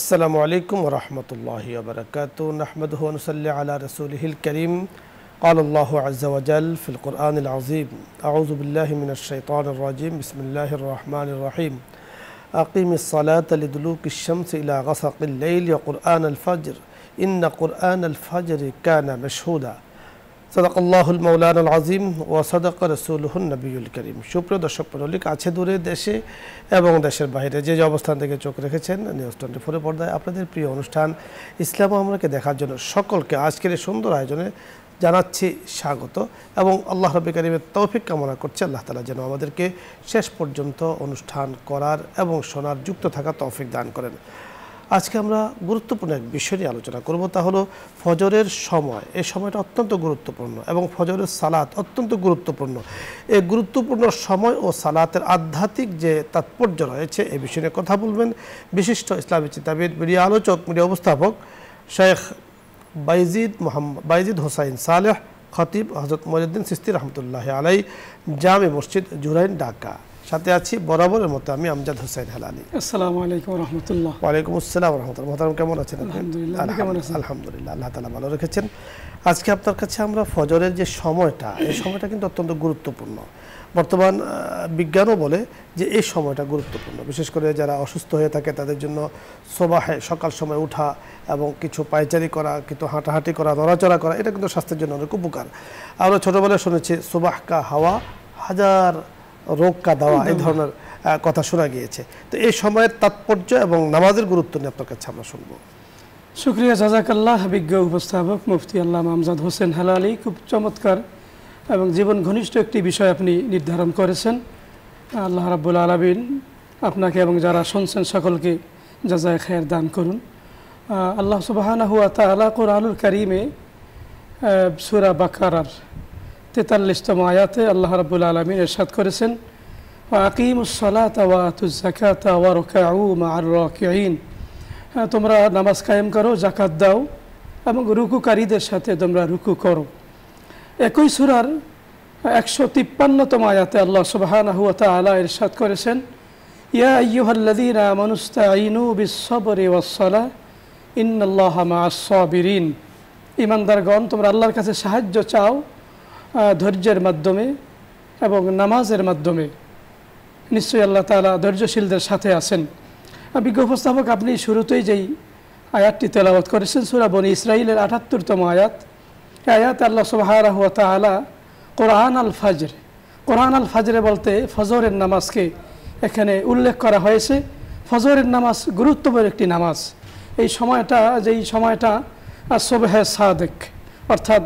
السلام عليكم ورحمة الله وبركاته نحمده ونصلي على رسوله الكريم قال الله عز وجل في القرآن العظيم أعوذ بالله من الشيطان الرجيم بسم الله الرحمن الرحيم أقيم الصلاة لدلوك الشمس إلى غسق الليل وقرآن الفجر إن قرآن الفجر كان مشهودا صدق الله المولانا العظيم وصدق رسوله النبي الكريم সুপ্রিয় দর্শক মণ্ডলী কাছে দূরে দেশে এবং দেশের বাইরে যে অবস্থান থেকে চোখ রেখেছেন নিউজ 24 পর্দায় আপনাদের প্রিয় অনুষ্ঠান ইসলাম আমরাকে দেখার জন্য সকলকে আজকের এই সুন্দর আয়োজনে জানাচ্ছি স্বাগত এবং আল্লাহ রাব্বুল কারীমের তৌফিক কামনা করছি আল্লাহ তাআলা যেন আমাদেরকে শেষ পর্যন্ত অনুষ্ঠান করার এবং শোনার যুক্ত থাকার তৌফিক দান করেন। আজকে আমরা গুরুত্বপূর্ণ এক বিষয় নিয়ে আলোচনা করব, তা হলো ফজরের সময়। এই সময়টা অত্যন্ত গুরুত্বপূর্ণ এবং ফজরের সালাত অত্যন্ত গুরুত্বপূর্ণ। এই গুরুত্বপূর্ণ সময় ও সালাতের আধ্যাত্মিক যে তাৎপর্য রয়েছে এই বিষয় নিয়ে কথা বলবেন বিশিষ্ট ইসলামী চিন্তাবিদ, মিডিয়া আলোচক, মিডিয়া উপস্থাপক শেখ বাইজিদ হোসাইন সালেহ, খতিব হযরত মুঈনুদ্দিন চিশতি রহমতুল্লাহ আলাইহি, জামে মসজিদ জুরাইন, ঢাকা। সাথে আছি বরাবরের মতো আমি আমজাদ হোসেন হেলালি। আসসালামু আলাইকুম ওয়া রাহমাতুল্লাহ। ওয়া আলাইকুম আসসালাম ওয়া রাহমাতুল্লাহ। মোহতারাম কেমন আছেন আপনি? আলহামদুলিল্লাহ। আপনি কেমন আছেন? আলহামদুলিল্লাহ, আল্লাহ তাআলা ভালো রেখেছেন। আজকে আপনার কাছে আমরা ফজরের যে সময়টা, এই সময়টা কিন্তু অত্যন্ত গুরুত্বপূর্ণ। বর্তমান বিজ্ঞানও বলে যে এই সময়টা গুরুত্বপূর্ণ, বিশেষ করে যারা অসুস্থ হয়ে থাকে তাদের জন্য সোবাহে সকাল সময় উঠা এবং কিছু পায়চারি করা, কিছু হাঁটাহাঁটি করা, নড়াচড়া করা, এটা কিন্তু স্বাস্থ্যের জন্য অনেক উপকার। আমরা ছোটোবেলায় শুনেছি সুবাহ কা হাওয়া হাজার রোগ কা দাওয়া, এই ধরনের কথা শোনা গিয়েছে। তো এই সময়ের তাৎপর্য এবং নামাজের গুরুত্ব নিয়ে আপনার কাছে আমরা শুনবো। শুকরিয়া, জাযাকাল্লাহ। বিজ্ঞ উপস্থাপক মুফতি আল্লামা আমজাদ হোসেন হেলালি, খুব চমৎকার এবং জীবন ঘনিষ্ঠ একটি বিষয় আপনি নির্ধারণ করেছেন। আল্লাহ রাব্বুল আলামিন আপনাকে এবং যারা শুনছেন সকলকে জাযায়ে খায়ের দান করুন। আল্লাহ সুবহানাহু ওয়া তাআলা কুরআনুল কারীমে সূরা বাকারার 43তম আয়াতে আল্লাহ রাব্বুল আলামিন ইরশাদ করেছেন, ওয়া আকিমুস সালাতা ওয়া আতুজ যাকাতা ওয়া রুকউ মা'আর রাকিঈন। তোমরা নামাজ কায়েম করো, যাকাত দাও এবং রুকুকারীদের সাথে তোমরা রুকু করো। একই সূরার 153তম আয়াতে আল্লাহ সুবহানাহু ওয়া তাআলা ইরশাদ করেছেন, ইয়া আইয়ুহাল্লাযীনা আমানুস্তাঈনু বিস-সাবরি ওয়াস-সালাহ ইন্নাল্লাহা মা'আস সাবিরিন। ঈমানদারগণ, তোমরা আল্লাহর কাছে সাহায্য চাও ধৈর্যের মাধ্যমে এবং নামাজের মাধ্যমে, নিশ্চয়ই আল্লাহ তাআলা ধৈর্যশীলদের সাথে আছেন। বিজ্ঞ উপস্থাপক, আপনি শুরুতেই যেই আয়াতটি তেলাওয়াত করেছেন সূরা বনী ইসরাঈলের ৭৮তম আয়াত, এই আয়াতে আল্লাহ সুবহানাহু ওয়া তাআলা কোরআন আল ফাজর, কোরআন আল ফাজরে বলতে ফজরের নামাজকে এখানে উল্লেখ করা হয়েছে। ফজরের নামাজ গুরুত্বপূর্ণ একটি নামাজ। এই সময়টা, যেই সময়টা সুবহে সাদেক, অর্থাৎ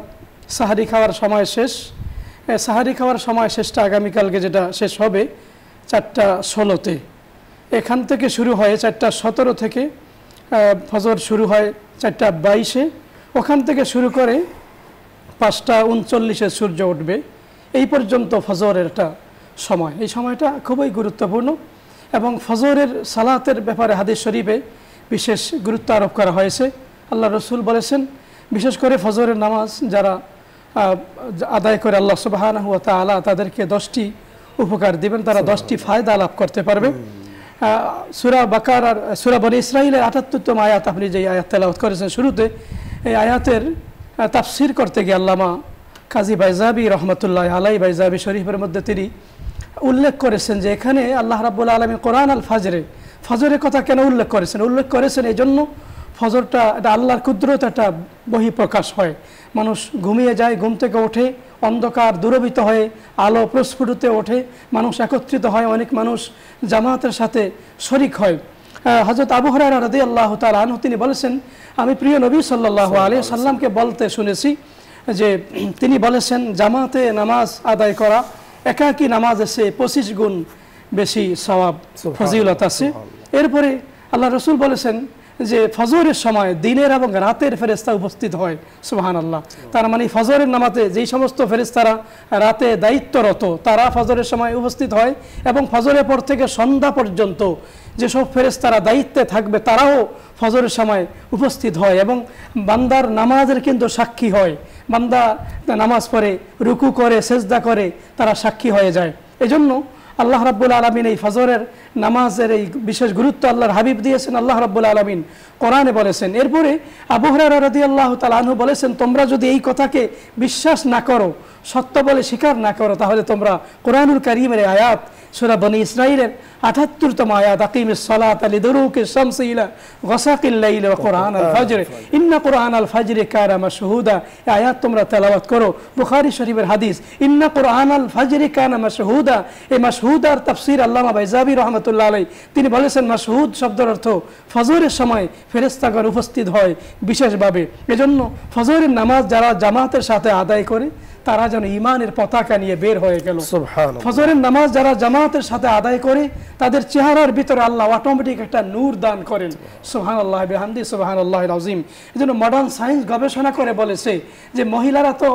সাহারি খাওয়ার সময় শেষ। সাহারি খাওয়ার সময় শেষটা আগামীকালকে যেটা শেষ হবে ৪টা ১৬-তে, এখান থেকে শুরু হয় ৪টা ১৭ থেকে ফজর শুরু হয় ৪টা ২২-এ, ওখান থেকে শুরু করে ৫টা ৩৯-এ সূর্য উঠবে, এই পর্যন্ত ফজরের একটা সময়। এই সময়টা খুবই গুরুত্বপূর্ণ এবং ফজরের সালাতের ব্যাপারে হাদিস শরীফে বিশেষ গুরুত্ব আরোপ করা হয়েছে। আল্লাহ রসুল বলেছেন, বিশেষ করে ফজরের নামাজ যারা আদায় করে আল্লাহ সুবহানাহু ওয়া তাআলা তাদেরকে 10টি উপকার দিবেন, তারা 10টি ফায়দা লাভ করতে পারবে। সূরা বাকারার সূরা বনী ইসরাঈলের ৭৮তম আয়াত, আপনি যে আয়াত তেলাওয়াত করেছেন শুরুতে, এই আয়াতের তাফসীর করতে গিয়ে আল্লামা কাজী বাইজাবি রহমতুল্লাহ আলাইহি, বাইজাবি শরীফের মধ্যে তিনি উল্লেখ করেছেন যে এখানে আল্লাহ রাব্বুল আলামিন কোরআন আল ফাজরে, ফজরের কথা কেন উল্লেখ করেছেন? উল্লেখ করেছেন এই জন্য, ফজরটা এটা আল্লাহর কুদরত, একটা বহিঃপ্রকাশ হয়। মানুষ ঘুমিয়ে যায়, ঘুম থেকে ওঠে, অন্ধকার দূরভীত হয়ে আলো প্রস্ফুটিত ওঠে, মানুষ একত্রিত হয়, অনেক মানুষ জামাতের সাথে শরিক হয়। হযরত আবু হুরায়রা রাদিয়াল্লাহু তাআলা আনহু তিনি বলেছেন, আমি প্রিয় নবী সাল্লাল্লাহু আলাইহি সাল্লামকে বলতে শুনেছি যে তিনি বলেছেন, জামাতে নামাজ আদায় করা একাকী নামাজের চেয়ে 25 গুণ বেশি সওয়াব ফজিলত আছে। এরপরে আল্লাহ রসুল বলেছেন যে ফজরের সময় দিনের এবং রাতের ফেরেশতা উপস্থিত হয়। সুবহানাল্লাহ। তার মানে ফজরের নামাজে যেই সমস্ত ফেরেশতারা রাতে দায়িত্বরত তারা ফজরের সময় উপস্থিত হয় এবং ফজরের পর থেকে সন্ধ্যা পর্যন্ত যেসব ফেরেশতারা দায়িত্বে থাকবে তারাও ফজরের সময় উপস্থিত হয় এবং বান্দার নামাজের কিন্তু সাক্ষী হয়। বান্দা নামাজ পড়ে, রুকু করে, সেজদা করে, তারা সাক্ষী হয়ে যায়। এজন্য আল্লাহ রাব্বুল আলামিন এই ফজরের নামাজের এই বিশেষ গুরুত্ব আল্লাহর হাবিব দিয়েছেন, আল্লাহ রাব্বুল আলামিন কোরআনে বলেছেন। এরপরে আবু হুরায়রা রাদিয়াল্লাহু তাআলা আনহু বলেছেন, তোমরা যদি এই কথাকে বিশ্বাস না করো, সত্য বলে স্বীকার না করো, তাহলে তোমরা কোরআনুল কারীমের আয়াত সূরা বনী ইসরাঈলের ৭৮তম আয়াত আকিমিস সালাতা লিদুরুকিশ শামসি ইলা গাসাকিল লাইলি ওয়া কুরআনাল ফাজর ইন্না কুরআনাল ফাজরি কানা মাশহুদা, এই আয়াত তোমরা তেলাওয়াত করো। বুখারী শরীফের হাদিস, ইন্না কুরআনাল ফাজরি কানা মাশহুদা। এই মাশহুদার তাফসীর আল্লামা বাইজাবি রাহমাতুল্লাহ আলাইহি তিনি বলেছেন, মাশহুদ শব্দের অর্থ ফজরের সময় ফেরেশতাগণ উপস্থিত হয় বিশেষভাবে। এজন্য ফজরের নামাজ যারা জামাতের সাথে আদায় করে তারা যেন ঈমানের পতাকা নিয়ে বের হয়ে গেল। সুবহানাল্লাহ। ফজরের নামাজ যারা জামাতের সাথে আদায় করে তাদের চেহারার ভিতরে আল্লাহ অটোমেটিক একটা নূর দান করেন। সুবহানাল্লাহ বিহামদি সুবহানাল্লাহিল আযীম। এজন্য মডার্ন সায়েন্স গবেষণা করে বলেছে যে মহিলারা তো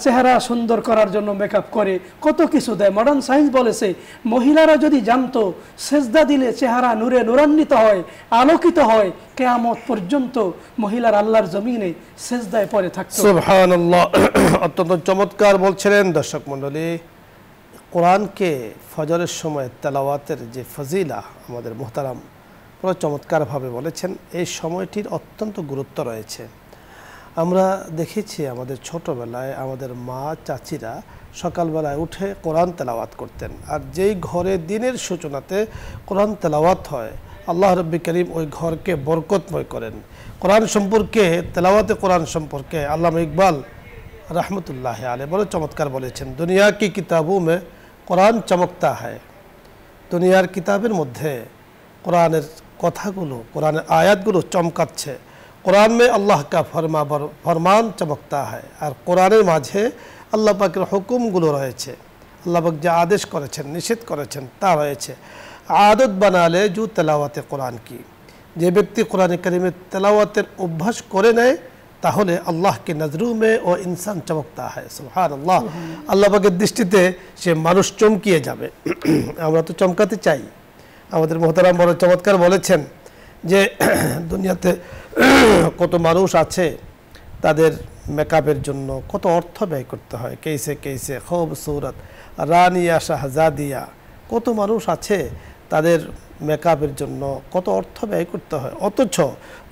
চেহারা সুন্দর করার জন্য মেকআপ করে, কত কিছু দেয়। মডার্ন সায়েন্স বলেছে মহিলারা যদি জানতো সেজদা দিলে চেহারা নূরে নূরান্বিত হয়, আলোকিত হয়, কিয়ামত পর্যন্ত মহিলার আল্লাহর জমিনে সেজদায় পড়ে থাকতো। সুবহানাল্লাহ। অত্যন্ত চমৎকার বলছিলেন দর্শক মণ্ডলী। কোরআনকে ফজরের সময় তেলাওয়াতের যে ফজিলা আমাদের মুহতারাম পুরো চমৎকারভাবে বলেছেন। এই সময়টির অত্যন্ত গুরুত্ব রয়েছে। আমরা দেখেছি আমাদের ছোটবেলায় আমাদের মা চাচিরা সকালবেলায় উঠে কোরআন তেলাওয়াত করতেন, আর যেই ঘরে দিনের সূচনাতে কোরআন তেলাওয়াত হয় আল্লাহ রাব্বুল কারীম ওই ঘরকে বরকতময় করেন। কোরআন সম্পর্কে, তেলাওয়াতে কোরআন সম্পর্কে আল্লামা ইকবাল रहमतुल्लाह अलैह बड़े चमत्कार বলেছেন, दुनिया की किताबों में कुरान चमकता है। দুনিয়ার কিতাবের মধ্যে কোরআনের কথাগুলো, কোরআনের আয়াতগুলো চমকাচ্ছে। কোরআন में अल्लाह का फरमान चमकता है। আর কোরআনের মাঝে আল্লাহ পাকের হুকুমগুলো রয়েছে। আল্লাহ পাক যা আদেশ করেছেন, নিষেধ করেছেন তা রয়েছে। आदत बना ले जो তেলাওয়াতে কোরআন की, যে ব্যক্তি কোরআন কারীমের তেলাওয়াতের অভ্যাস করে নেয় তাহলে আল্লাহকে নজরু মে ও ইনসান চমকতা হয়। সুবহানাল্লাহ। আল্লাহ পাকের দৃষ্টিতে সে মানুষ চমকিয়ে যাবে। আমরা তো চমকাতে চাই। আমাদের মুহতারাম বড় চমৎকার বলেছেন যে দুনিয়াতে কত মানুষ আছে তাদের মেকআপের জন্য কত অর্থ ব্যয় করতে হয়। কেসে কেসে খুবসুরত রানিয়া শাহজাদিয়া, কত মানুষ আছে তাদের মেকআপের জন্য কত অর্থ ব্যয় করতে হয়। অথচ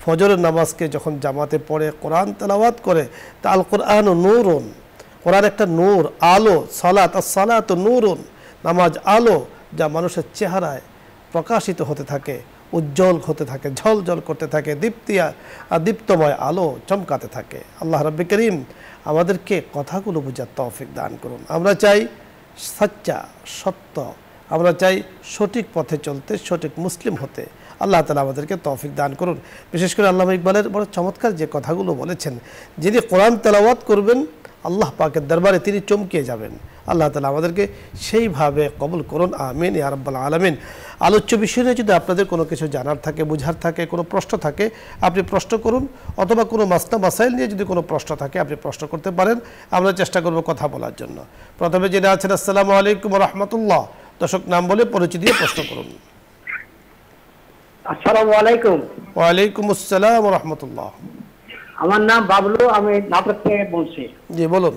ফজরের নামাজকে যখন জামাতে পড়ে কোরআন তেলাওয়াত করে তা আল কোরআন নূরুন, কোরআন একটা নূর, আলো। সালাত as-সালাতু নূরুন, নামাজ আলো যা মানুষের চেহারায় প্রকাশিত হতে থাকে, উজ্জ্বল হতে থাকে, ঝলঝল করতে থাকে, দীপ্তময় আলো চমকাতে থাকে। আল্লাহ রাব্বুল কারীম আমাদেরকে কথাগুলো বোঝার তৌফিক দান করুন। আমরা চাই সচ্চা, সত্য, আমরা চাই সঠিক পথে চলতে, সঠিক মুসলিম হতে। আল্লাহ তাআলা আমাদেরকে তৌফিক দান করুন। বিশেষ করে আল্লামা ইকবালের বড় চমৎকার যে কথাগুলো বলেছেন, যিনি কোরআন তেলাওয়াত করবেন আল্লাহ পাকের দরবারে তিনি চমকিয়ে যাবেন। আল্লাহ তাআলা আমাদেরকে সেইভাবে কবুল করুন, আমিন ইয়া রাব্বাল আলামিন। আলোচ্য বিষয় নিয়ে যদি আপনাদের কোনো কিছু জানার থাকে, বুঝার থাকে, কোনো প্রশ্ন থাকে আপনি প্রশ্ন করুন, অথবা কোনো মাসলা মাসাইল নিয়ে যদি কোনো প্রশ্ন থাকে আপনি প্রশ্ন করতে পারেন। আমরা চেষ্টা করব কথা বলার জন্য। প্রথমে জেনে আছেন, আসসালামু আলাইকুম ওয়া রাহমাতুল্লাহ। দর্শক নাম বলে পরিচয় দিয়ে প্রশ্ন করুন। আসসালামু আলাইকুম। ওয়ালাইকুম আসসালাম ওয়া রাহমাতুল্লাহ। আমার নাম বাবলু, আমি নাটোর থেকে বলছি। জি বলুন।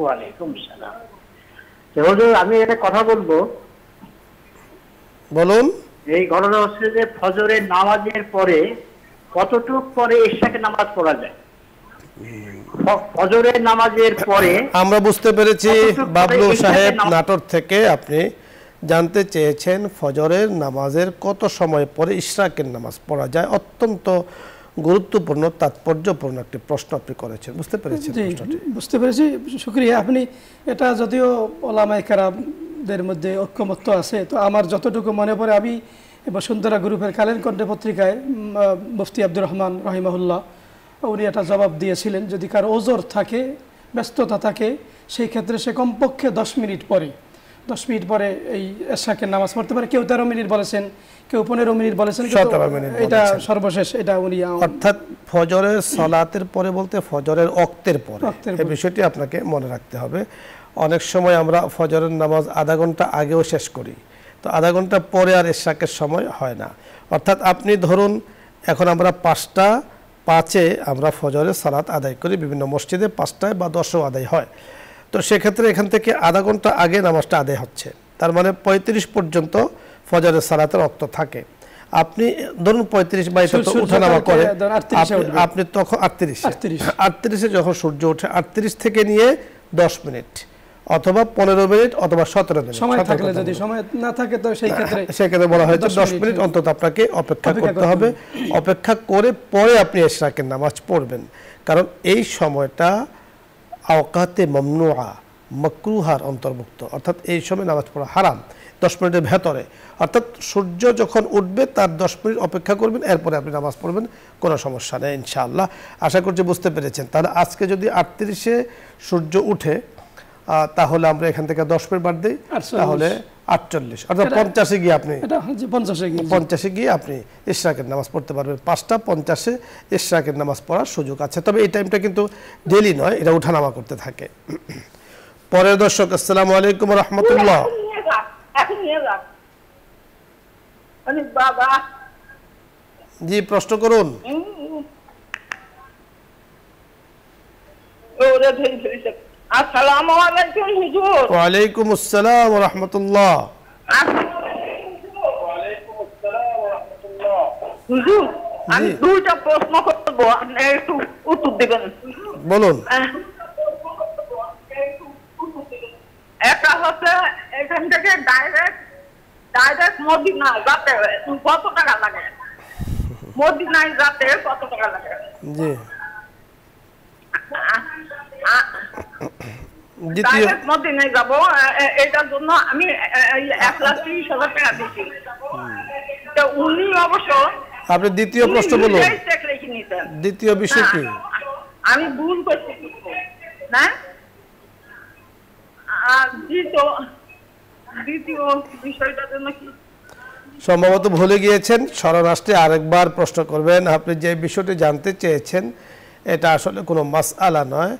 ওয়ালাইকুম সালাম। হুজুর আমি একটা কথা বলবো। বলুন। এই ঘটনা হচ্ছে যে ফজরের নামাজের পরে কতটুক পরে ইশাকে নামাজ পড়া যায়? ফজরের নামাজের পরে আমরা বুঝতে পেরেছি বাবলু সাহেব নাটোর থেকে আপনি জানতে চেয়েছেন ফজরের নামাজের কত সময় পরে ইশরাকের নামাজ পড়া যায়। অত্যন্ত গুরুত্বপূর্ণ, তাৎপর্যপূর্ণ একটি প্রশ্ন আপনি করেছেন। বুঝতে পেরেছেন প্রশ্নটি? বুঝতে পেরেছি, শুকরিয়া। আপনি এটা যদিও ওলামায়ে কেরামদের মধ্যে ঐক্যমত্য আছে, তো আমার যতটুকু মনে পড়ে, আমি বসুন্ধরা গ্রুপের কালের কণ্ঠে পত্রিকায় মুফতি আব্দুর রহমান রহিমাহুল্লাহ উনি একটা জবাব দিয়েছিলেন, যদি কারো ওজর থাকে, ব্যস্ততা থাকে, সেই ক্ষেত্রে সে কমপক্ষে 10 মিনিট পরে এই এশাকের নামাজ পড়তে পারে। কেউ 13 মিনিট বলেছেন, কেউ 15 মিনিট বলেছেন, 17 মিনিট এটা সর্বশেষ, এটা উনি অর্থাৎ ফজরের সালাতের পরে বলতে ফজরের ওয়াক্তের পরে। এই বিষয়টি আপনাকে মনে রাখতে হবে। অনেক সময় আমরা ফজরের নামাজ আধা ঘন্টা আগেও শেষ করি, তো আধা ঘন্টা পরে আর এশাকের সময় হয় না। অর্থাৎ আপনি ধরুন এখন আমরা 5:05 আমরা ফজরের সালাত আদায় করি, বিভিন্ন মসজিদে 5টায় বা 10এও আদায় হয়। তো সেক্ষেত্রে এখান থেকে আধা ঘন্টা আগে নামাজটা আদায় হচ্ছে, তার মানে 35 পর্যন্ত ফজরের সালাতের ওয়াক্ত থাকে। আপনি ধরুন 35 বা এটা তো ওঠানামা করে, আপনি তখন 38 যখন সূর্য ওঠে 38 থেকে নিয়ে 10 মিনিট অথবা 15 মিনিট অথবা 17 মিনিট সময় থাকলে, যদি সময় না থাকে তো সেই ক্ষেত্রে বলা হয়েছে 10 মিনিট অন্তত আপনাকে অপেক্ষা করতে হবে। অপেক্ষা করে পরে আপনি ইশরাকের নামাজ পড়বেন, কারণ এই সময়টা আওকাতে মামনুআ মাকরুহার অন্তর্ভুক্ত, অর্থাৎ এই সময় নামাজ পড়া হারাম 10 মিনিটের ভেতরে। অর্থাৎ সূর্য যখন উঠবে তার 10 মিনিট অপেক্ষা করবেন, এরপরে আপনি নামাজ পড়বেন, কোনো সমস্যা নেই ইনশাআল্লাহ। আশা করছি বুঝতে পেরেছেন। তাহলে আজকে যদি 38-এ সূর্য উঠে তাহলে আমরা এখান থেকে 10 মিনিট বাদ দিই, তাহলে 48 অর্থাৎ 50-এ গিয়ে আপনি 50-এ গিয়ে আপনি ইশরাকের নামাজ পড়তে পারবেন। 5:50-এ ইশরাকের নামাজ পড়ার সুযোগ আছে, তবে এই টাইমটা কিন্তু ডেইলি নয়, এটা ওঠানামা করতে থাকে। পরের দর্শক, আসসালামু আলাইকুম ওয়া রাহমাতুল্লাহ। জি, প্রশ্ন করুন। আসসালামু আলাইকুম হুজুর। ওয়া আলাইকুম আসসালাম ওয়া রাহমাতুল্লাহ। হুজুর, আমি দুইটা প্রশ্ন করব, আপনি একটু উত্তর দিবেন। বলুন। একটা হচ্ছে এখান থেকে ডাইরেক্ট মদিনা যেতে কত টাকা লাগে? মদিনায় যেতে কত টাকা লাগে? জি, ডাইরেক্ট মদিনায় যাব, এটার জন্য আমি 1,30,000 টাকা দিচ্ছি। তো উনি অবশ্য আপনি দ্বিতীয় প্রশ্ন বলুন। দ্বিতীয় বিষয় কি? আমি ভুল করছি না? দ্বিতীয় বিষয়টার জন্য কি সম্ভবত ভুলে গিয়েছেন, স্মরণ আসলে আরেকবার প্রশ্ন করবেন। আপনি যে বিষয়টি জানতে চেয়েছেন এটা আসলে কোনো মাসআলা নয়।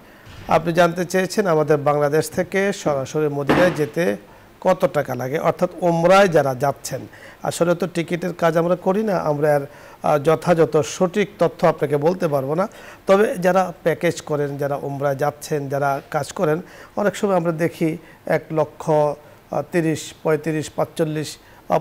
আপনি জানতে চেয়েছেন আমাদের বাংলাদেশ থেকে সরাসরি মদিনায় যেতে কত টাকা লাগে, অর্থাৎ উমরায় যারা যাচ্ছেন। আসলে তো টিকিটের কাজ আমরা করি না, আমরা আর যথাযথ সঠিক তথ্য আপনাকে বলতে পারবো না। তবে যারা প্যাকেজ করেন, যারা উমরায় যাচ্ছেন, যারা কাজ করেন, অনেক সময় আমরা দেখি 1,30,000, 35,000, 45,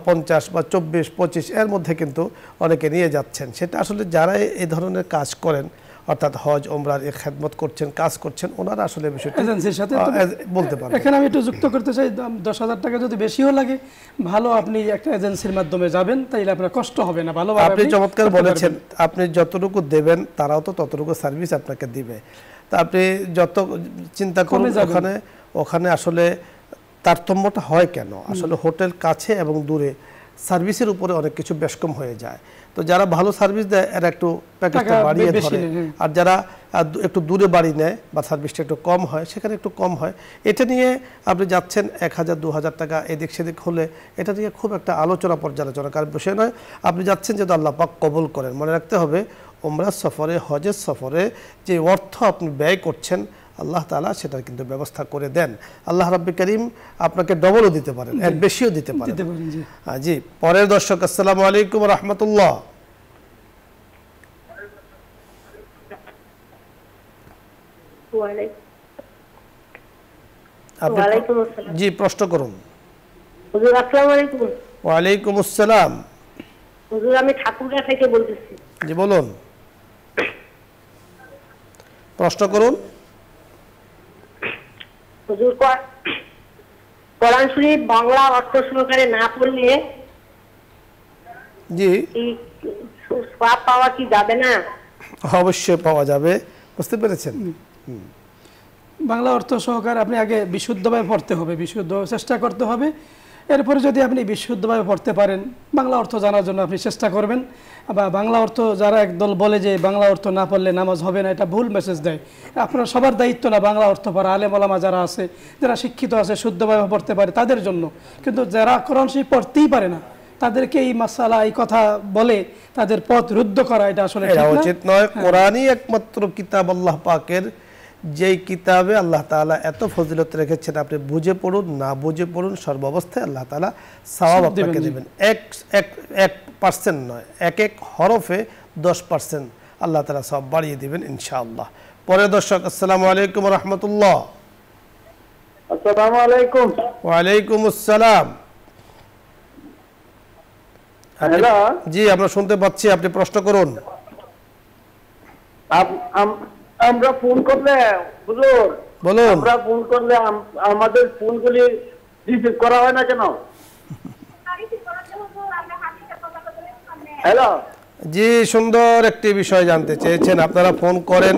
50 বা 24, 25 এর মধ্যে কিন্তু অনেকে নিয়ে যাচ্ছেন। সেটা আসলে যারা এই ধরনের কাজ করেন, অর্থাৎ হজ উমরার এই খেদমত করছেন, কাজ করছেন, ওনারা আসলে বিষয়টা এজেন্সির সাথে বলতে পারেন। এখানে আমি একটু যুক্ত করতে চাই, 10,000 টাকা যদি বেশিও লাগে, ভালো আপনি একটা এজেন্সির মাধ্যমে যাবেন, তাইলে আপনার কষ্ট হবে না। ভালো আপনি চমৎকার বলেছেন, আপনি যতটুকু দেবেন তারাও তো ততটুকু সার্ভিস আপনাকে দিবে। তা আপনি যত চিন্তা করুন, ওখানে আসলে তারতম্যটা হয় কেন? আসলে হোটেল কাছে এবং দূরে, সার্ভিসের উপরে অনেক কিছু বেশকম হয়ে যায়। তো যারা ভালো সার্ভিস দেয় এরা একটু প্যাকেজটা বাড়িয়ে ধরে, আর যারা একটু দূরে বাড়ি নেয় বা সার্ভিসটা একটু কম হয় সেখানে একটু কম হয়। এটা নিয়ে আপনি যাচ্ছেন 1,000, 2,000 টাকা এদিক সেদিক হলে এটা নিয়ে খুব একটা আলোচনা পর্যালোচনা কারণ বিষয় নয়। আপনি যাচ্ছেন যেহেতু আল্লাহ পাক কবুল করেন। মনে রাখতে হবে উমরার সফরে, হজের সফরে যে অর্থ আপনি ব্যয় করছেন আল্লাহ তাআলা সেটার কিন্তু ব্যবস্থা করে দেন। আল্লাহ রাব্বুল কারীম আপনাকে ডবলও দিতে পারেন, এর বেশিও দিতে পারেন। জি, পরের দর্শক, আসসালামু আলাইকুম ওয়া রাহমাতুল্লাহ। জি, প্রশ্ন করুন। হুজুর আসসালামু আলাইকুম। ওয়া আলাইকুম আসসালাম। হুজুর আমি ঠাকুরগাঁ থেকে বলতেছি। জি, বলুন, প্রশ্ন করুন। হুজুর কোরআন শরীফ বাংলা অর্থ সহকারে না পড়লে জি সওয়াব পাওয়া কি যাবে না? অবশ্যই পাওয়া যাবে, বুঝতে পেরেছেন? বাংলা অর্থ সহকারে আপনি আগে বিশুদ্ধভাবে পড়তে হবে, বিশুদ্ধ চেষ্টা করতে হবে। এরপরে যদি আপনি বিশুদ্ধভাবে পড়তে পারেন, বাংলা অর্থ জানার জন্য আপনি চেষ্টা করবেন। বা বাংলা অর্থ যারা একদল বলে যে বাংলা অর্থ না পড়লে নামাজ হবে না, এটা ভুল মেসেজ দেয়। আপনার সবার দায়িত্ব না বাংলা অর্থ পড়া। আলেম ওলামা যারা আছে, যারা শিক্ষিত আছে, শুদ্ধভাবে পড়তে পারে তাদের জন্য। কিন্তু যারা কোরআন শরীফ পড়তেই পারে না তাদেরকে এই মাসালা, এই কথা বলে তাদের পথ রুদ্ধ করা, এটা আসলে উচিত নয়। কোরআনই একমাত্র কিতাব আল্লাহ পাকের, যেই কিতাবে আল্লাহ তাআলা এত ফজিলত রেখেছেন, আপনি বুঝে পড়ুন না বুঝে পড়ুন, সর্বাবস্থায় আল্লাহ তাআলা সওয়াব আপনাকে দেবেন। 1% নয়, এক হরফে 10% আল্লাহ তাআলা সওয়াব বাড়িয়ে দিবেন ইনশাআল্লাহ। পরে দর্শক, আসসালামু আলাইকুম ওয়া রাহমাতুল্লাহ। আসসালামু আলাইকুম। ওয়া আলাইকুম আসসালাম। হ্যালো, জি আমরা শুনতে পাচ্ছি, আপনি প্রশ্ন করুন। আমরা ফোন করলে হুজুর, বলুন। আমরা ফোন করলে আমাদের ফোনগুলি রিসিভ করা হয় না কেন? হ্যালো, জি সুন্দর একটি বিষয় জানতে চেয়েছেন, আপনারা ফোন করেন,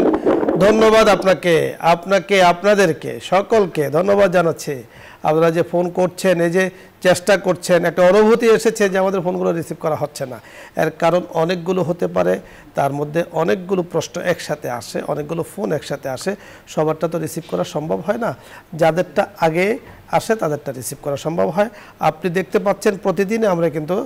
ধন্যবাদ আপনাকে, আপনাদেরকে সকলকে ধন্যবাদ জানাচ্ছি। আপনারা যে ফোন করছেন, এই যে চেষ্টা করছেন, একটা অনুভূতি এসেছে যে আমাদের ফোনগুলো রিসিভ করা হচ্ছে না। এর কারণ অনেকগুলো হতে পারে, তার মধ্যে অনেকগুলো প্রশ্ন একসাথে আসে, অনেকগুলো ফোন একসাথে আসে, সবারটা তো রিসিভ করা সম্ভব হয় না। যাদেরটা আগে আসে তাদেরটা রিসিভ করা সম্ভব হয়। আপনি দেখতে পাচ্ছেন প্রতিদিনে আমরা কিন্তু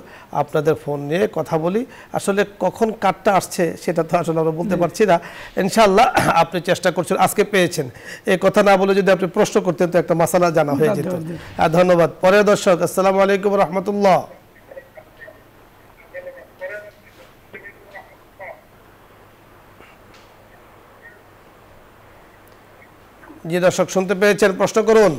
আপনাদের ফোন নিয়ে কথা বলি। আসলে কখন কাটটা আসছে সেটা তো আসলে আমরা বলতে পারছি না। ইনশাআল্লাহ আপনি চেষ্টা করছেন, আজকে পেয়েছেন। এই কথা না বলে যদি আপনি প্রশ্ন করতেন তো একটা মাসালা জানা হয়ে যেত। ধন্যবাদ। পরের দর্শক, আসসালামু আলাইকুম রহমতুল্লাহ। জি দর্শক শুনতে পেয়েছেন, প্রশ্ন করুন।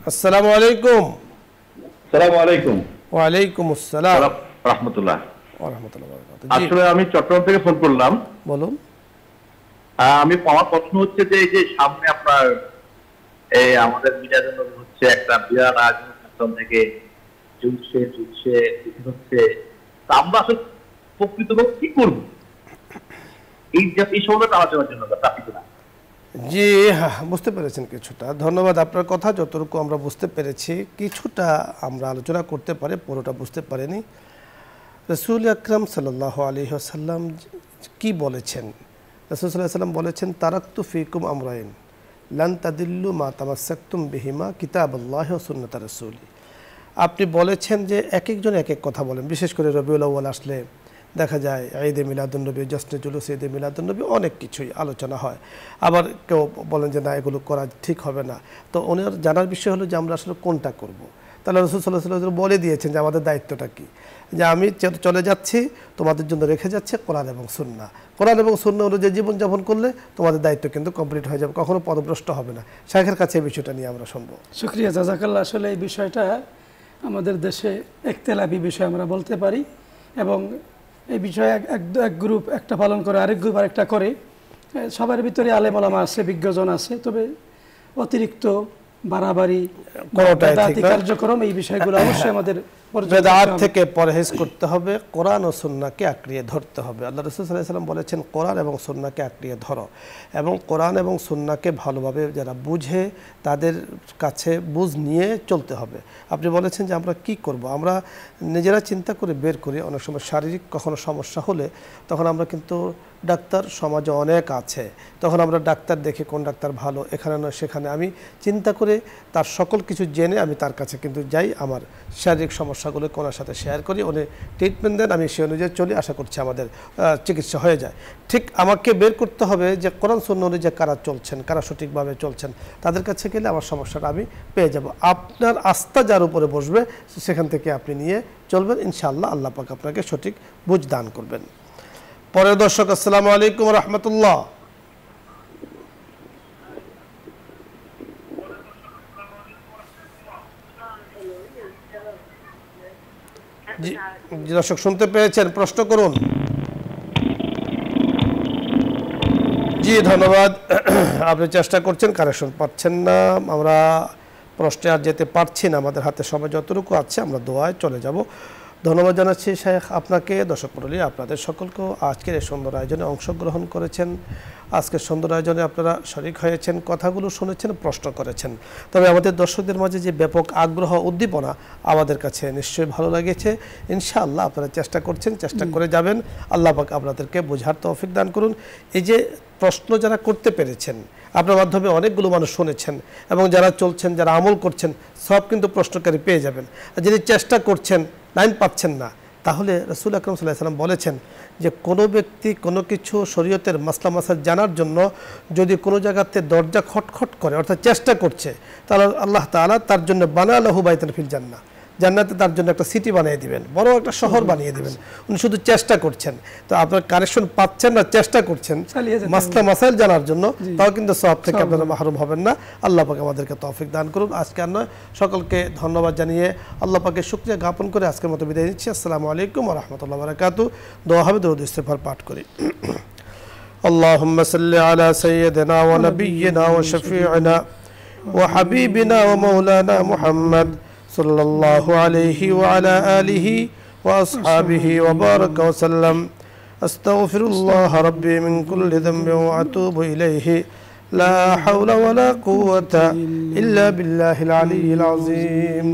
আসসালামু আলাইকুম। আসসালামু আলাইকুম। ওয়ালাইকুম আসসালাম রাহমাতুল্লাহ। ওয়া রাহমাতুল্লাহি ওয়া বারাকাতুহু। আসলে আমি চট্টগ্রাম থেকে ফোন করলাম। বলুন। আমার প্রশ্ন হচ্ছে যে এই যে সামনে আপনার এই আমাদের মিডিয়ার জন্য হচ্ছে একটা বিরাট আয়োজন থেকে ঝুলছে হচ্ছে, আমরা আসলে প্রকৃতপক্ষে কি করব এই সময়টা আলোচনার জন্য না? জি হ্যাঁ, বুঝতে পেরেছেন কিছুটা। ধন্যবাদ আপনার কথা, যতটুকু আমরা বুঝতে পেরেছি কিছুটা আমরা আলোচনা করতে পারি, পুরোটা বুঝতে পারিনি। রাসূল আকরাম সাল্লাল্লাহু আলাইহি ওয়াসাল্লাম কি বলেছেন? রাসূল সাল্লাল্লাহু আলাইহি ওয়াসাল্লাম বলেছেন, তারাকতু ফীকুম আমরাইন লান তাদিল্লু মা তামাসসাকতুম বিহিমা কিতাবাল্লাহি ওয়া সুন্নাত রাসূলি। আপনি বলেছেন যে এক একজন এক এক কথা বলেন, বিশেষ করে রবিউল আউয়াল আসলে দেখা যায় ঈদে মিলাদুন্নবী, জশ্নে জুলুস ঈদে মিলাদুন্নবী অনেক কিছুই আলোচনা হয়। আবার কেউ বলেন যে না এগুলো করা ঠিক হবে না। তো ওনার জানার বিষয় হলো যে আমরা আসলে কোনটা করব। তাহলে রাসূল সাল্লাল্লাহু আলাইহি ওয়াসাল্লাম বলে দিয়েছেন যে আমাদের দায়িত্বটা কী, যে আমি চলে যাচ্ছি, তোমাদের জন্য রেখে যাচ্ছে কোরআন এবং সুন্নাহ। কোরআন এবং সুন্নাহ অনুযায়ী জীবনযাপন করলে তোমাদের দায়িত্ব কিন্তু কমপ্লিট হয়ে যাবে, কখনো পদভ্রষ্ট হবে না। শাইখের কাছে এই বিষয়টা নিয়ে আমরা শুনবো। শুকরিয়া, জাযাকাল্লাহ। আসলে এই বিষয়টা আমাদের দেশে একতেলাপি বিষয় আমরা বলতে পারি, এবং এই বিষয়ে এক গ্রুপ একটা পালন করে, আরেক গ্রুপ আরেকটা করে। সবার ভিতরে আলেম ওলামা আছে, বিজ্ঞজন আছে, তবে অতিরিক্ত বাড়াবাড়ি কার্যক্রম এই বিষয়গুলো অবশ্যই আমাদের বেদাত থেকে পরহেজ করতে হবে, কোরআন ও সুন্নাহকে আঁকড়িয়ে ধরতে হবে। আল্লাহ রাসূল সাল্লাল্লাহু আলাইহি ওয়াসাল্লাম বলেছেন কোরআন এবং সুন্নাহকে আঁকড়িয়ে ধরো, এবং কোরআন এবং সুন্নাহকে ভালোভাবে যারা বুঝে তাদের কাছে বুঝ নিয়ে চলতে হবে। আপনি বলেছেন যে আমরা কি করব, আমরা নিজেরা চিন্তা করে বের করি। অনেক সময় শারীরিক কখনো সমস্যা হলে তখন আমরা কিন্তু ডাক্তার সমাজে অনেক আছে, তখন আমরা ডাক্তার দেখি কোন ডাক্তার ভালো, এখানে নয় সেখানে। আমি চিন্তা করে তার সকল কিছু জেনে আমি তার কাছে কিন্তু যাই, আমার শারীরিক সমস্যাগুলো ওনার সাথে শেয়ার করি, উনি ট্রিটমেন্ট দেন, আমি সে অনুযায়ী চলি, আশা করছি আমাদের চিকিৎসা হয়ে যায়। ঠিক আমাকে বের করতে হবে যে কোরআন সুন্নাহ অনুযায়ী কারা চলছেন, কারা সঠিকভাবে চলছেন, তাদের কাছে গেলে আমার সমস্যাটা আমি পেয়ে যাব। আপনার আস্থা যার উপরে বসবে সেখান থেকে আপনি নিয়ে চলবেন, ইনশাআল্লাহ আল্লাহ পাক আপনাকে সঠিক বুঝ দান করবেন। পরের দর্শক, আসসালামু আলাইকুম রহমতুল্লাহ। জি দর্শক শুনতে পেয়েছেন, প্রশ্ন করুন। জি ধন্যবাদ। আপনি চেষ্টা করছেন, কানেকশন পাচ্ছেন না, আমরা প্রশ্নে আর যেতে পারছি না। আমাদের হাতে সময় যতটুকু আছে আমরা দোয়ায় চলে যাব। ধন্যবাদ জানাচ্ছি শেখ আপনাকে, দর্শক মণ্ডলী আপনাদের সকলকেও আজকের এই সুন্দর আয়োজনে অংশগ্রহণ করেছেন। আজকের সুন্দর আয়োজনে আপনারা শরীক হয়েছেন, কথাগুলো শুনেছেন, প্রশ্ন করেছেন। তবে আমাদের দর্শকদের মাঝে যে ব্যাপক আগ্রহ উদ্দীপনা আমাদের কাছে নিশ্চয়ই ভালো লেগেছে। ইনশাআল্লাহ আপনারা চেষ্টা করছেন, চেষ্টা করে যাবেন। আল্লাহ পাক আপনাদেরকে বোঝার তৌফিক দান করুন। এই যে প্রশ্ন যারা করতে পেরেছেন, আপনার মাধ্যমে অনেকগুলো মানুষ শুনেছেন, এবং যারা চলছেন, যারা আমল করছেন, সব কিন্তু প্রশ্নকারী পেয়ে যাবেন। আর যিনি চেষ্টা করছেন লাইন পাচ্ছেন না, তাহলে রাসূল আকরাম সাল্লাল্লাহু আলাইহি ওয়াসাল্লাম বলেছেন যে কোনো ব্যক্তি কোনো কিছু শরীয়তের মাসলা মাসাল জানার জন্য যদি কোনো জায়গাতে দরজা খটখট করে, অর্থাৎ চেষ্টা করছে, তাহলে আল্লাহ তাআলা তার জন্য বানা লাহু বাইতান ফিল জান্নাহ, জান্নাতে তার জন্য একটা সিটি বানিয়ে দিবেন, বড় একটা শহর বানিয়ে দিবেন। উনি শুধু চেষ্টা করছেন, তো আপনার কারেকশন পাচ্ছেন না, চেষ্টা করছেন মাসলা মাসাইল জানার জন্য, তাও কিন্তু সওয়াব থেকে আপনারা মাহরুম হবেন না। আল্লাহ পাক আমাদেরকে তৌফিক দান করুন। আজকে আর নয়, সকলকে ধন্যবাদ জানিয়ে আল্লাহ পাকের শুকরিয়া জ্ঞাপন করে আজকের মতো বিদায় নিচ্ছি। আসসালামু আলাইকুম ওয়া রাহমাতুল্লাহি ওয়া বারাকাতুহু। দোয়া হবে, দরুদ ইস্তিগফার পাঠ করি। اللهم صل على سيدنا ونبينا وشفيعنا وحبيبنا ومولانا محمد صلى الله عليه وعلى آله وأصحابه وبارك وسلم. أستغفر الله ربي من كل ذنب وأتوب إليه. لا حول ولا قوة إلا بالله العلي العظيم.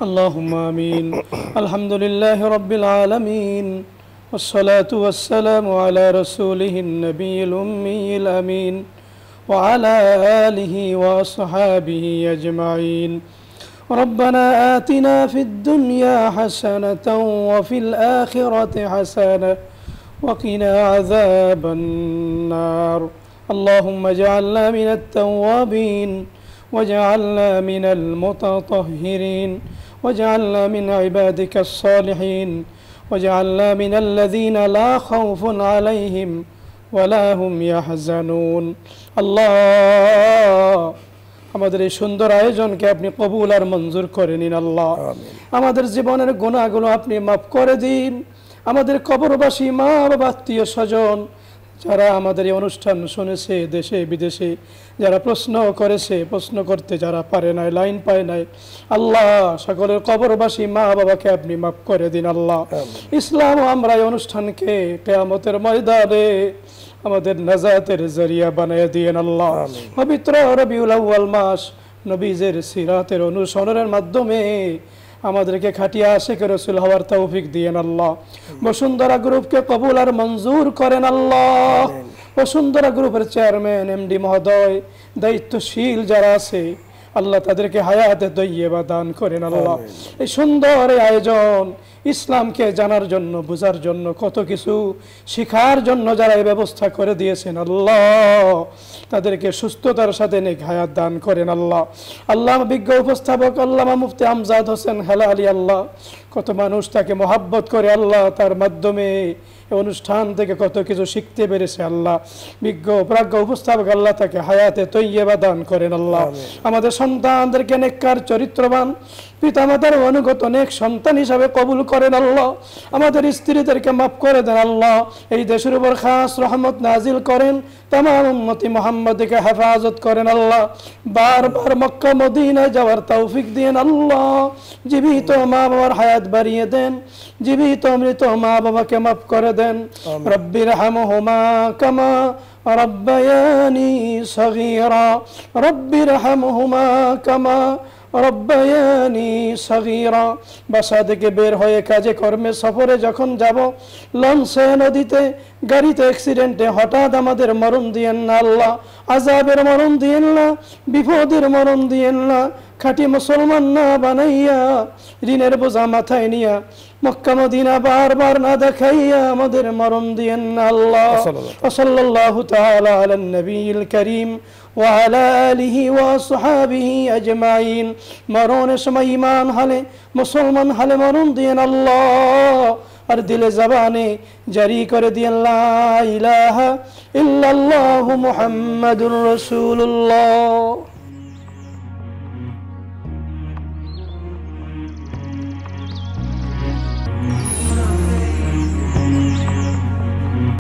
اللهم آمين. الحمد لله رب العالمين، والصلاة والسلام على رسوله النبي الأمي الأمين وعلى آله وأصحابه أجمعين. ربنا آتنا في الدنيا حسنة وفي الآخرة حسنة وقنا عذاب النار. اللهم اجعلنا من التوابين واجعلنا من المتطهرين واجعلنا من عبادك الصالحين واجعلنا من الذين لا خوف عليهم ولا هم يحزنون. الله আমাদের এই সুন্দর আয়োজনকে আপনি কবুল আর মঞ্জুর করে নিন আল্লাহ। আমাদের জীবনের গুনাহগুলো আপনি মাফ করে দিন। আমাদের কবরবাসী মা বাবা আত্মীয় স্বজন যারা আমাদের এই অনুষ্ঠান শুনেছে দেশে বিদেশে, যারা প্রশ্ন করেছে, প্রশ্ন করতে যারা পারে নাই, লাইন পায় নাই, আল্লাহ সকলের কবরবাসী মা বাবাকে আপনি মাফ করে দিন আল্লাহ। ইসলাম আমরা এই অনুষ্ঠানকে কিয়ামতের ময়দানে আমাদের নাজাতের জরিয়া বানিয়ে দিয়েন আল্লাহ। পবিত্র রবিউল আউয়াল মাস নবীজের সিরাতের অনুসরণের মাধ্যমে আমাদেরকে খাটিয়া আশিক রাসূল হওয়ার তৌফিক দিয়েন আল্লাহ। বসুন্ধরা গ্রুপকে কবুল আর মঞ্জুর করেন আল্লাহ। বসুন্ধরা গ্রুপের চেয়ারম্যান এমডি মহোদয়, দায়িত্বশীল যারা আছে আল্লাহ তাদেরকে হায়াতে তৈয়বা দান করেন আল্লাহ। এই সুন্দর আয়োজন ইসলামকে জানার জন্য, বোঝার জন্য, কত কিছু শিখার জন্য যারা এই ব্যবস্থা করে দিয়েছেন আল্লাহ তাদেরকে সুস্থতার সাথে নেক হায়াত দান করেন আল্লাহ। আল্লাহ বিজ্ঞ উপস্থাপক আল্লামা মুফতি আমজাদ হোসেন হেলালি আল্লাহ, কত মানুষ তাকে মহাব্বত করে আল্লাহ, তার মাধ্যমে অনুষ্ঠান থেকে কত কিছু শিখতে পেরেছে আল্লাহ। বিজ্ঞ প্রাজ্ঞ উপস্থাপক আল্লাহ তাকে হায়াতে তৈয়বা দান করেন আল্লাহ। আমাদের সন্তানদেরকে নেককার চরিত্রবান পিতামাতার অনুগত নেক সন্তান হিসাবে কবুল করেন আল্লাহ। আমাদের স্ত্রীদেরকে মাফ করে দেন আল্লাহ। এই দেশের উপর খাস রহমত নাজিল করেন, তামাম উম্মতি মুহাম্মদকে হেফাজত করেন আল্লাহ। বারবার মক্কা মদিনায় যাওয়ার তৌফিক দিয়েন আল্লাহ। জীবিত মা বাবার হায়াত বাড়িয়ে দেন, জীবিত মৃত মা বাবাকে মাফ করে দেন। রব্বিরহামহুমা কামা রব্বায়ানি সগীরা, রব্বিরহামহুমা কামা রব্বায়ানি সগীরা। বাসা থেকে বের হয়ে কাজে কর্মে সফরে যখন যাব, লঞ্চে নদীতে গাড়িতে অ্যাক্সিডেন্টে হঠাৎ আমাদের মরণ দিয়েন না আল্লাহ। আযাবের মরণ দিয়েন না, বিপদের মরণ দিয়েন না। খাঁটি মুসলমান না বানাইয়া ঋণের বোঝা মাথায় নিয়া মক্কা মদিনা বারবার না দেখাইয়া আমাদের মরণ দিয়েন না আল্লাহ। সাল্লাল্লাহু তাআলা আলান নবিয়িল কারীম ওয়া আলা আলিহি ওয়া আসহাবিহি আজমাইন। মরণের সময় ঈমান হালে মুসলমান হালে মরণ দিয়েন আল্লাহ। আর দিলে জবানে জারি করে দিয়েন লা ইলাহা ইল্লাল্লাহু মুহাম্মাদুর রাসূলুল্লাহ।